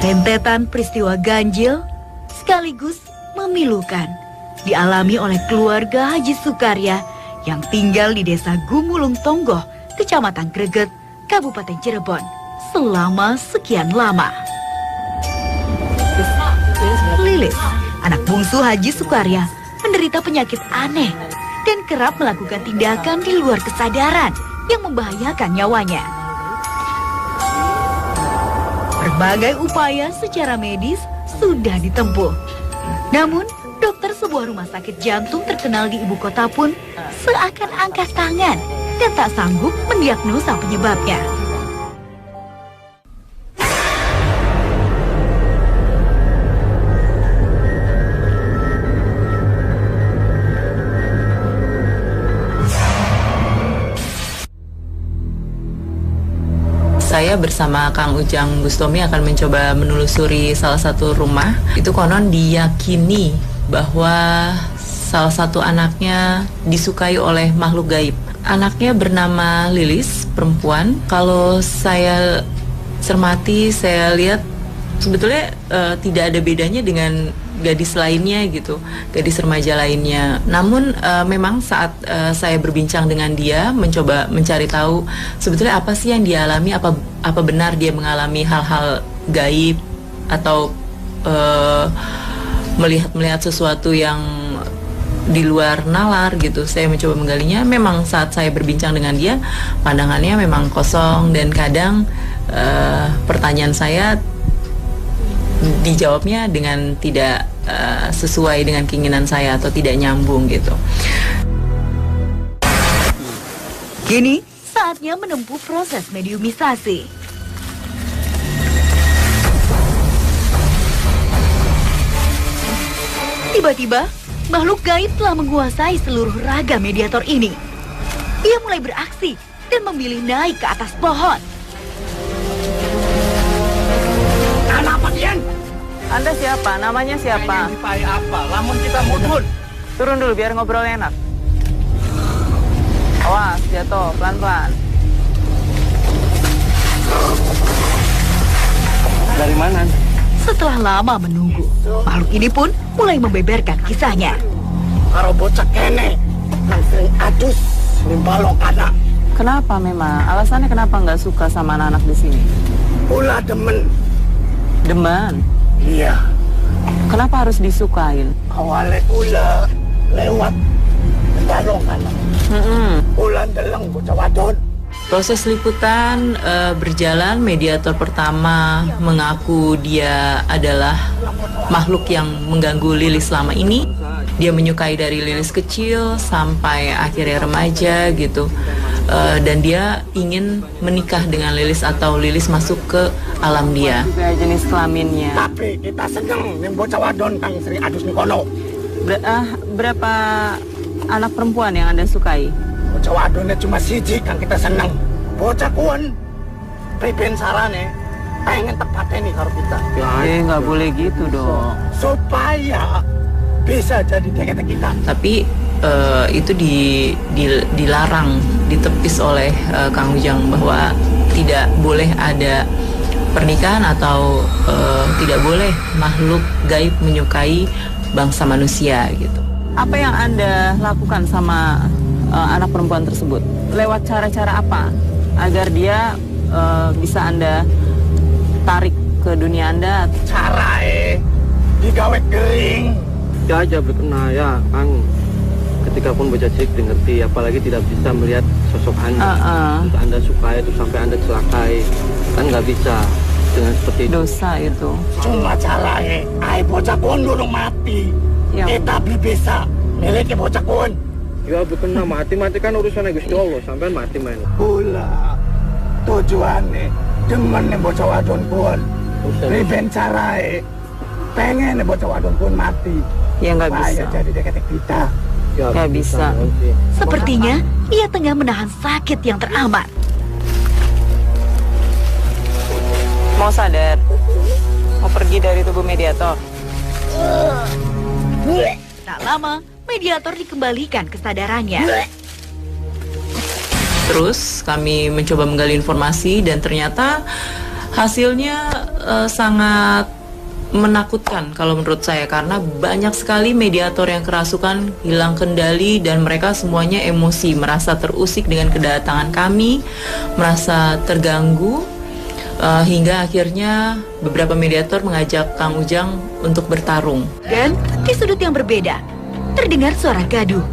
Rentetan peristiwa ganjil sekaligus memilukan dialami oleh keluarga Haji Sukarya yang tinggal di desa Gumulung Tonggoh, Kecamatan Greget, Kabupaten Cirebon selama sekian lama. Lilis, anak bungsu Haji Sukarya, menderita penyakit aneh dan kerap melakukan tindakan di luar kesadaran yang membahayakan nyawanya. Berbagai upaya secara medis sudah ditempuh. Namun, dokter sebuah rumah sakit jantung terkenal di ibu kota pun seakan angkat tangan dan tak sanggup mendiagnosa penyebabnya. Saya bersama Kang Ujang Bustomi akan mencoba menelusuri salah satu rumah. Itu konon diyakini bahwa salah satu anaknya disukai oleh makhluk gaib. Anaknya bernama Lilis, perempuan. Kalau saya cermati, saya lihat sebetulnya tidak ada bedanya dengan gadis lainnya gitu, gadis remaja lainnya. Namun memang saat saya berbincang dengan dia, mencoba mencari tahu sebetulnya apa sih yang dia alami, apa benar dia mengalami hal-hal gaib atau melihat sesuatu yang di luar nalar gitu. Saya mencoba menggalinya. Memang saat saya berbincang dengan dia, pandangannya memang kosong dan kadang pertanyaan saya dijawabnya dengan tidak sesuai dengan keinginan saya atau tidak nyambung gitu. Kini saatnya menempuh proses mediumisasi. Tiba-tiba, makhluk gaib telah menguasai seluruh raga mediator ini. Ia mulai beraksi dan memilih naik ke atas pohon. Apa Kian? Anda siapa? Namanya siapa? Pengen apa? Lamun kita mudun. Turun dulu biar ngobrol enak. Awas, jatuh, pelan-pelan. Dari mana? Setelah lama menunggu, makhluk ini pun mulai membeberkan kisahnya. Karo bocah kene yang sering adus nimbalo kana. Kenapa memang? Alasannya kenapa nggak suka sama anak-anak di sini? Ulah demen. Demen? Iya. Kenapa harus disukain? Awalnya ulah lewat nimbalo kana. Ulah deleng bocah wadon. Proses liputan berjalan. Mediator pertama mengaku dia adalah makhluk yang mengganggu Lilis selama ini. Dia menyukai dari Lilis kecil sampai akhirnya remaja gitu. Dan dia ingin menikah dengan Lilis atau Lilis masuk ke alam dia. Juga jenis kelaminnya. Tapi kita seneng nih bocah wadon kang sering adus nih kono. Berapa anak perempuan yang Anda sukai? Bocah wadonnya cuma siji kang kita seneng. Bocah kuon priben sarane pengen tepatnya nih karo kita. Nggak boleh gitu dong. Supaya bisa jadi deket kita. Tapi itu dilarang, ditepis oleh Kang Ujang bahwa tidak boleh ada pernikahan atau tidak boleh makhluk gaib menyukai bangsa manusia gitu. Apa yang Anda lakukan sama anak perempuan tersebut? Lewat cara-cara apa agar dia bisa Anda tarik ke dunia Anda? Cara digawe kering. Ya aja berkena ya Kang. Ketika pun bocah cilik ngerti, apalagi tidak bisa melihat sosok Anda. Untuk Anda sukai itu sampai Anda celakai, kan nggak bisa dengan seperti itu. Dosa itu. Cuma cara bocah kuon durung mati. Ya. Kita bisa miliknya bocah kuon. Ya berkena mati kan urusannya Gusti Allah, sampai mati main. Pula tujuannya demen nih bocah wadon kuon. Riben cara pengen nih bocah wadon kuon mati. Ya nggak bisa. Jadi deket kita. Nggak bisa. Sepertinya ia tengah menahan sakit yang teramat. Mau sadar? Mau pergi dari tubuh mediator? Tak lama, mediator dikembalikan kesadarannya. Terus kami mencoba menggali informasi dan ternyata Hasilnya sangat menakutkan kalau menurut saya, karena banyak sekali mediator yang kerasukan, hilang kendali, dan mereka semuanya emosi, merasa terusik dengan kedatangan kami, merasa terganggu, hingga akhirnya beberapa mediator mengajak Kang Ujang untuk bertarung. Dan di sudut yang berbeda, terdengar suara gaduh.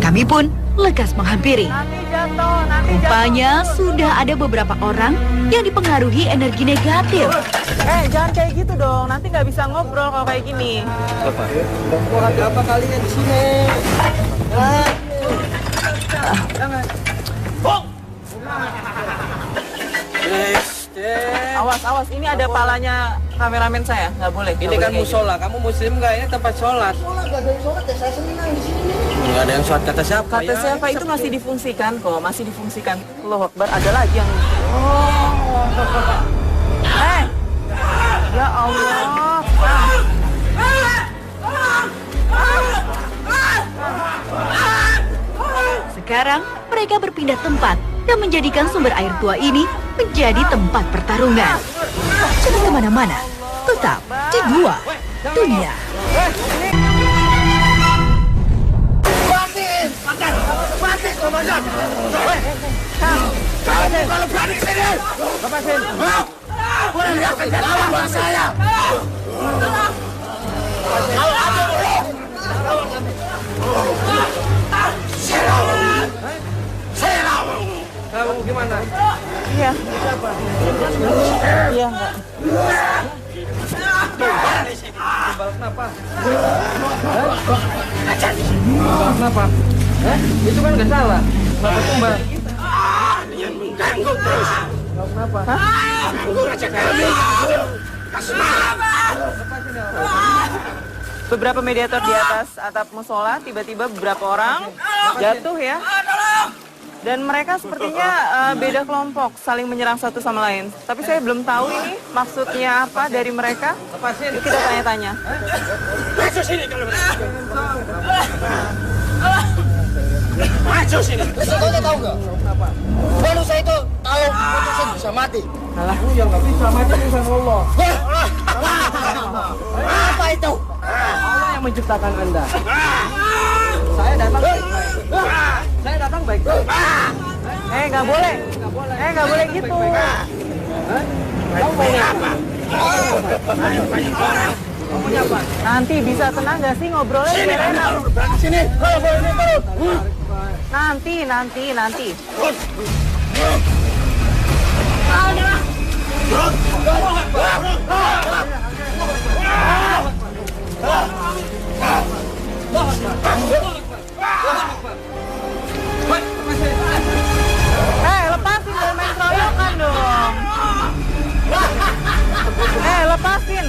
Kami pun lekas menghampiri. Rupanya sudah ada beberapa orang yang dipengaruhi energi negatif. Jangan kayak gitu dong, nanti nggak bisa ngobrol kalau kayak gini. Apa kalian di sini? Awas, ini ada palanya kameramen saya, nggak boleh. Ini kan musola, kamu muslim nggak? Ini tempat sholat. Nggak ada yang sholat ya, saya senang di sini. Nggak ada yang sholat, kata siapa? Kata siapa itu masih difungsikan kok, masih difungsikan. Allahu Akbar, ada lagi yang... Ya Allah. Sekarang mereka berpindah tempat dan menjadikan sumber air tua ini menjadi tempat pertarungan. Jangan kemana-mana, tetap di Dua Dunia. Mati, komandan! Kamu kalau berani ke sini! Lepasin! Boleh lihat lawan saya! Kalau ada saya lawan! Kamu gimana? Iya. Iya, enggak. Kenapa? Kenapa? Itu kan nggak salah. Kenapa tumbal? Dia mengganggu terus. Kenapa? Ganggu raja kami. Beberapa mediator di atas atap musola, tiba-tiba beberapa orang jatuh ya. Dan mereka sepertinya beda kelompok, saling menyerang satu sama lain. Tapi saya belum tahu ini maksudnya apa dari mereka. Kita tanya-tanya. Maju sini kalau berani. Maju sini. Resikonya tahu nggak? Kenapa? Bonus saya itu kalau putusin bisa mati. Alah, ya nggak bisa mati urusan Allah. Apa itu? Allah yang menciptakan Anda. Saya datang baik-baik. Saya datang baik-baik. Nggak boleh. Nggak boleh gitu. Kamu maunya apa? Kamu punya apa? Nanti bisa tenang nggak sih ngobrolnya biar enak. Sini. Nanti. Lepasin, jangan main keroyokan dong. Lepasin.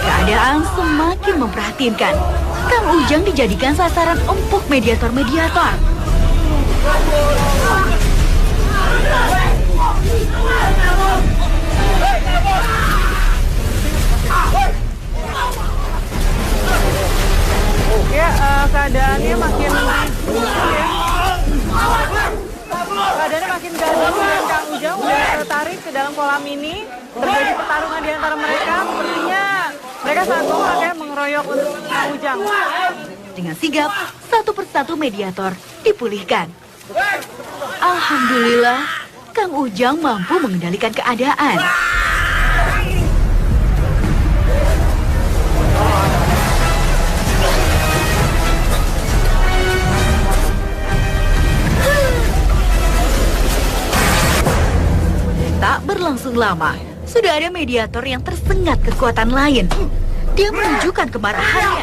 Keadaan semakin memprihatinkan. Kang Ujang dijadikan sasaran empuk mediator-mediator. Ya, keadaannya makin keadaannya makin gaduh dan Kang Ujang udah tertarik ke dalam kolam ini. Terjadi pertarungan di antara mereka. Sepertinya mereka sangat kompak ya mengeroyok untuk Kang Ujang. Dengan sigap, satu persatu mediator dipulihkan. Alhamdulillah, Kang Ujang mampu mengendalikan keadaan. Tak berlangsung lama, sudah ada mediator yang tersengat kekuatan lain. Dia menunjukkan kemarahannya.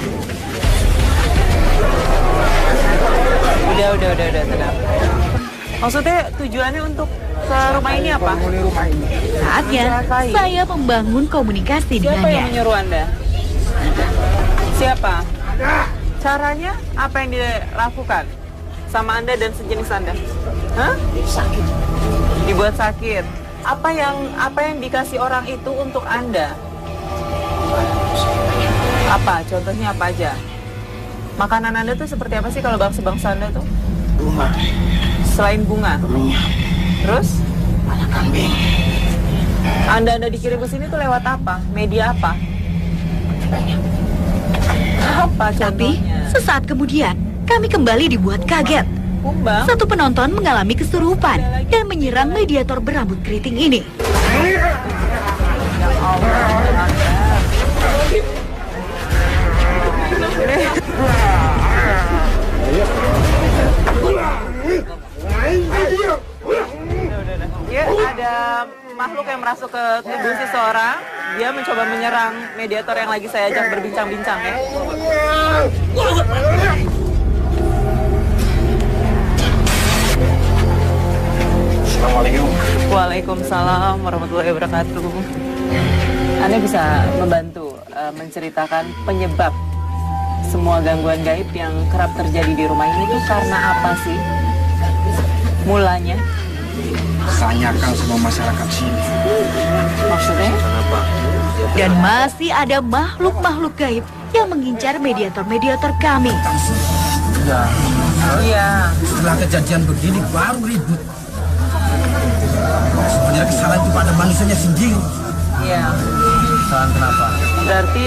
Udah, tenang. Maksudnya tujuannya untuk ke rumah ini apa? Saatnya saya membangun komunikasi Siapa yang dengannya. menyuruh Anda? Siapa? Caranya apa yang dilakukan? sama Anda dan sejenis Anda? Hah? Sakit. Dibuat sakit. Apa yang dikasih orang itu untuk Anda? Apa? Contohnya apa aja? Makanan Anda tuh seperti apa sih kalau bangsa-bangsa Anda tuh? Bunga. Selain bunga? Minyak. Terus? Banyak kambing. Anda dikirim ke sini tuh lewat apa? Media apa? Apa Tapi contohnya? sesaat kemudian kami kembali dibuat kaget. Kumbang? Satu penonton mengalami kesurupan dan menyerang mediator berambut keriting ini. Ya, ada makhluk yang masuk ke tubuh seseorang. Dia mencoba menyerang mediator yang lagi saya ajak berbincang-bincang ya. Assalamualaikum. Waalaikumsalam warahmatullahi wabarakatuh. Anda bisa membantu menceritakan penyebab semua gangguan gaib yang kerap terjadi di rumah ini itu karena apa sih? Mulanya? Tanyakan semua masyarakat sini. Maksudnya? Kenapa? Dan masih ada makhluk-makhluk gaib yang mengincar mediator-mediator kami. Iya. Setelah kejadian begini baru ribut. Sebenarnya kesalahan itu pada manusianya sendiri. Iya. Kesalahan kenapa? Berarti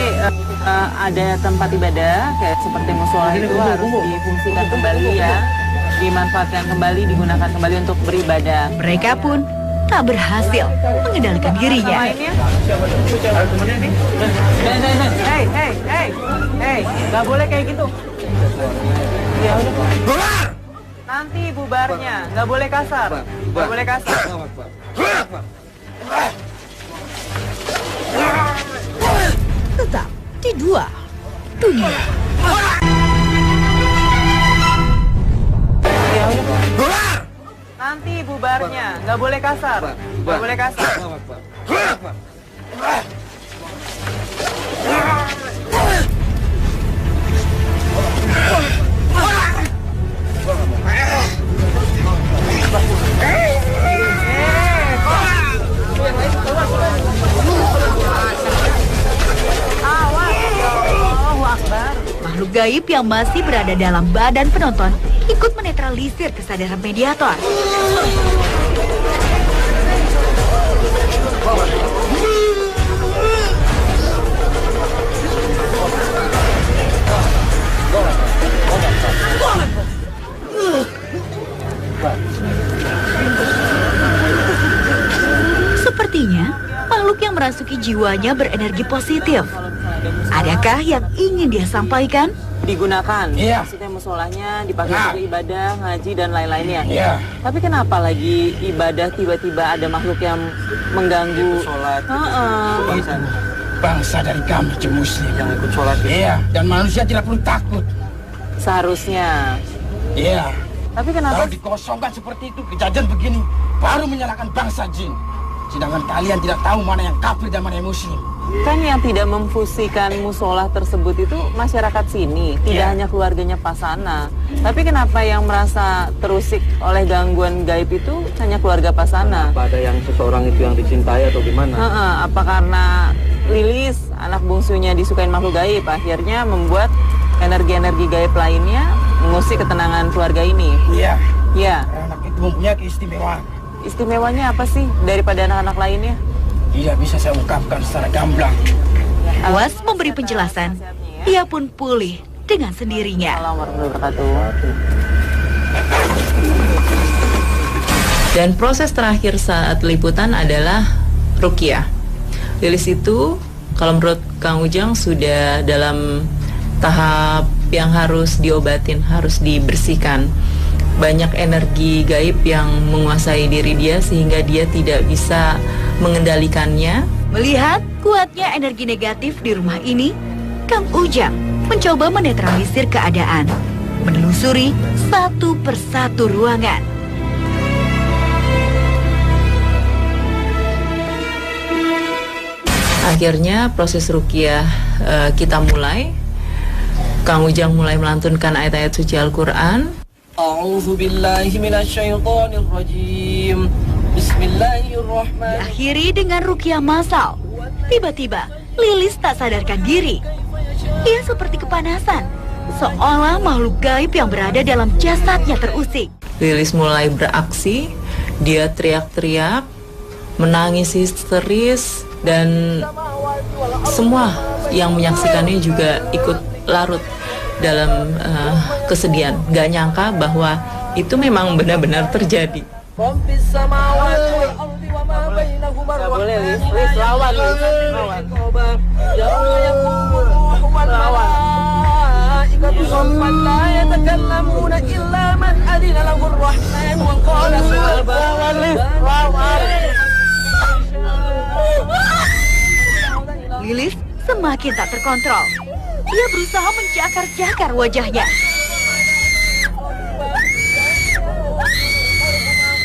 ada tempat ibadah kayak seperti musola itu harus difungsikan kembali ya, dimanfaatkan kembali, digunakan kembali untuk beribadah. Mereka pun tak berhasil mengendalikan dirinya. Lainnya? Hei, nggak boleh kayak gitu. Ya udah. Nanti bubarnya, nggak boleh kasar, nggak boleh kasar. Tetap di dua dunia. Ya udah. Nanti bubarnya, nggak boleh kasar, nggak boleh kasar. Makhluk gaib yang masih berada dalam badan penonton ikut menetralisir kesadaran mediator. Sepertinya makhluk yang merasuki jiwanya berenergi positif. Adakah yang ingin dia sampaikan? Digunakan, Iya. maksudnya musolahnya dipakai Nah. untuk ibadah, ngaji dan lain-lainnya. Iya. Tapi kenapa lagi ibadah tiba-tiba ada makhluk yang mengganggu? Sholat. Heeh. Bangsa dari kami Jemaah Muslim. Yang ikut sholat. Iya, dan manusia tidak perlu takut. Seharusnya. Iya. Tapi kenapa? Kalau dikosongkan seperti itu, kejadian begini, baru menyalahkan bangsa jin. Sedangkan kalian tidak tahu mana yang kafir dan mana yang muslim. Kan yang tidak memfusikan musola tersebut itu masyarakat sini, tidak Iya. hanya keluarganya Pasana. Tapi kenapa yang merasa terusik oleh gangguan gaib itu hanya keluarga Pasana? Apa ada yang seseorang itu yang dicintai atau gimana? Heeh, apa karena Lilis, anak bungsunya disukain makhluk gaib, akhirnya membuat energi-energi gaib lainnya mengusik ketenangan keluarga ini? Iya. Ya, Anak itu mempunyai keistimewaan. istimewanya apa sih daripada anak-anak lainnya? Tidak bisa saya ungkapkan secara gamblang. Puas memberi penjelasan, ia pun pulih dengan sendirinya. Assalamualaikum warahmatullahi wabarakatuh. Dan proses terakhir saat liputan adalah ruqyah. Lilis itu kalau menurut Kang Ujang sudah dalam tahap yang harus diobatin, harus dibersihkan. Banyak energi gaib yang menguasai diri dia sehingga dia tidak bisa mengendalikannya. Melihat kuatnya energi negatif di rumah ini, Kang Ujang mencoba menetralisir keadaan, menelusuri satu persatu ruangan. Akhirnya proses ruqyah kita mulai. Kang Ujang mulai melantunkan ayat-ayat suci Al-Quran. A'udzu billahi minasyaitonir rajim. Bismillahirrahmanirrahim. Diakhiri dengan ruqyah massal. Tiba-tiba, Lilis tak sadarkan diri. Ia seperti kepanasan, seolah makhluk gaib yang berada dalam jasadnya terusik. Lilis mulai beraksi, dia teriak-teriak, menangis histeris, dan semua yang menyaksikannya juga ikut larut dalam kesedihan. Gak nyangka bahwa itu memang benar-benar terjadi. Gak boleh, Lis, lawan, Lilis semakin tak terkontrol. Ia berusaha menjakar-jakar wajahnya.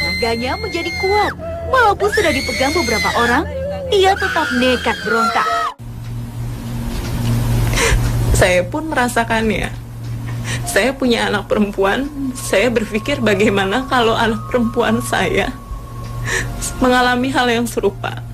Naganya menjadi kuat. Walaupun sudah dipegang beberapa orang, ia tetap nekat berontak. Saya pun merasakannya. Saya punya anak perempuan. Saya berpikir bagaimana kalau anak perempuan saya mengalami hal yang serupa.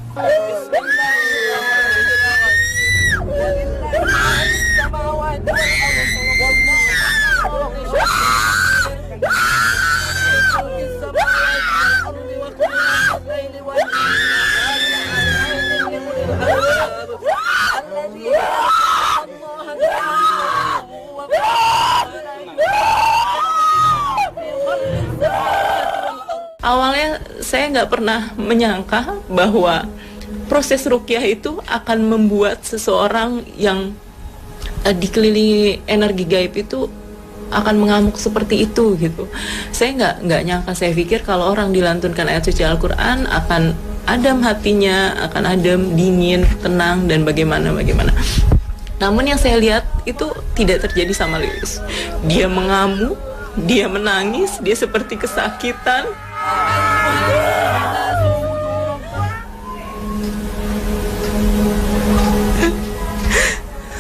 Awalnya saya nggak pernah menyangka bahwa proses ruqyah itu akan membuat seseorang yang dikelilingi energi gaib itu akan mengamuk seperti itu gitu. Saya nggak nyangka. Saya pikir kalau orang dilantunkan ayat suci Al-Quran akan adem hatinya, akan adem, dingin, tenang, dan bagaimana. Namun yang saya lihat itu tidak terjadi sama Lilis. Dia mengamuk, dia menangis, dia seperti kesakitan.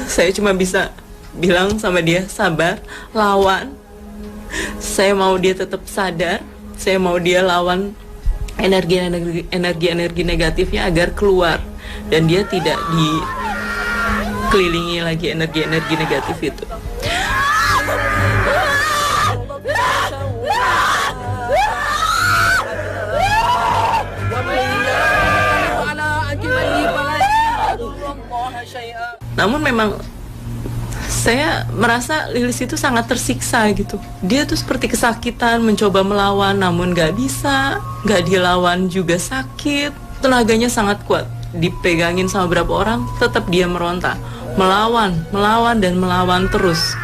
Saya cuma bisa bilang sama dia, sabar, lawan. Saya mau dia tetap sadar, saya mau dia lawan energi negatifnya agar keluar dan dia tidak dikelilingi lagi energi negatif itu. Namun memang saya merasa Lilis itu sangat tersiksa gitu. Dia tuh seperti kesakitan, mencoba melawan namun gak bisa, gak dilawan juga sakit. Tenaganya sangat kuat, dipegangin sama beberapa orang, tetap dia meronta, melawan dan melawan terus.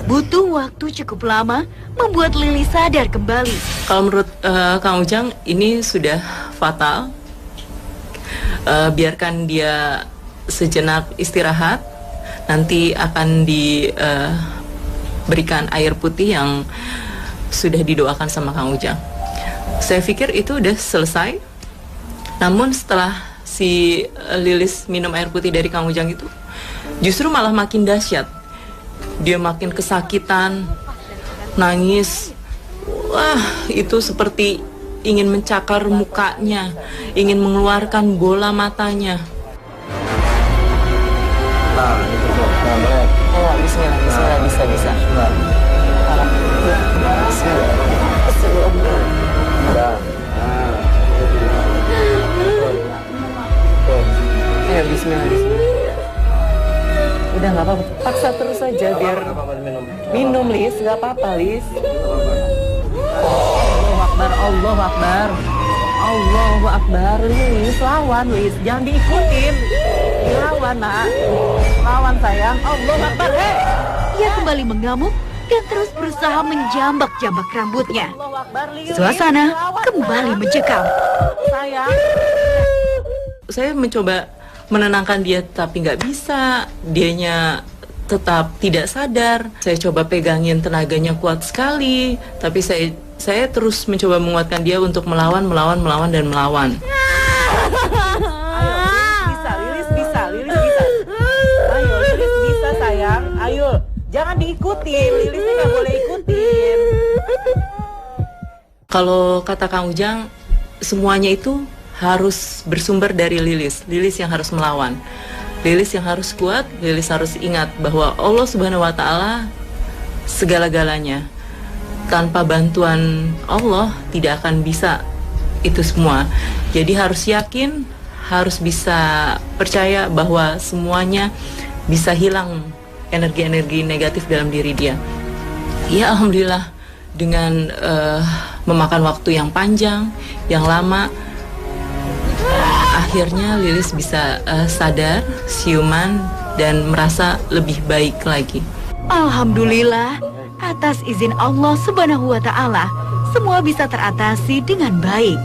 Butuh waktu cukup lama membuat Lilis sadar kembali. Kalau menurut Kang Ujang ini sudah fatal. Biarkan dia sejenak istirahat. Nanti akan diberikan air putih yang sudah didoakan sama Kang Ujang. Saya pikir itu udah selesai. Namun setelah si Lilis minum air putih dari Kang Ujang itu, justru malah makin dahsyat. Dia makin kesakitan, nangis. Wah, itu seperti ingin mencakar mukanya, ingin mengeluarkan bola matanya. Nah, itu tuh. Nah, boleh. Oh, bismillah, bisa. Nah. Udah. Ya, bismillah. Udah nggak apa-apa, paksa terus saja biar minum, Lis, nggak apa-apa, Lis. Allahu Akbar, Lis, lawan, Lis, jangan diikutin, dilawan, nak, lawan sayang, Allahu Akbar, Ia kembali mengamuk dan terus berusaha menjambak-jambak rambutnya. Suasana kembali mencekam. Saya mencoba menenangkan dia, tapi nggak bisa. Dianya tetap tidak sadar. Saya coba pegangin, tenaganya kuat sekali, tapi saya terus mencoba menguatkan dia untuk melawan. Lilis bisa. Ayo, Lilis bisa sayang. Ayo, jangan diikutin. Lilis nggak boleh ikutin. Kalau kata Kang Ujang, semuanya itu harus bersumber dari Lilis. Lilis yang harus melawan. Lilis yang harus kuat. Lilis harus ingat bahwa Allah Subhanahu wa Ta'ala segala-galanya. Tanpa bantuan Allah tidak akan bisa itu semua. Jadi harus yakin, harus bisa percaya bahwa semuanya bisa hilang energi-energi negatif dalam diri dia. Ya alhamdulillah, dengan memakan waktu yang panjang, yang lama, akhirnya Lilis bisa sadar, siuman, dan merasa lebih baik lagi. Alhamdulillah, atas izin Allah Subhanahu wa Ta'ala, semua bisa teratasi dengan baik.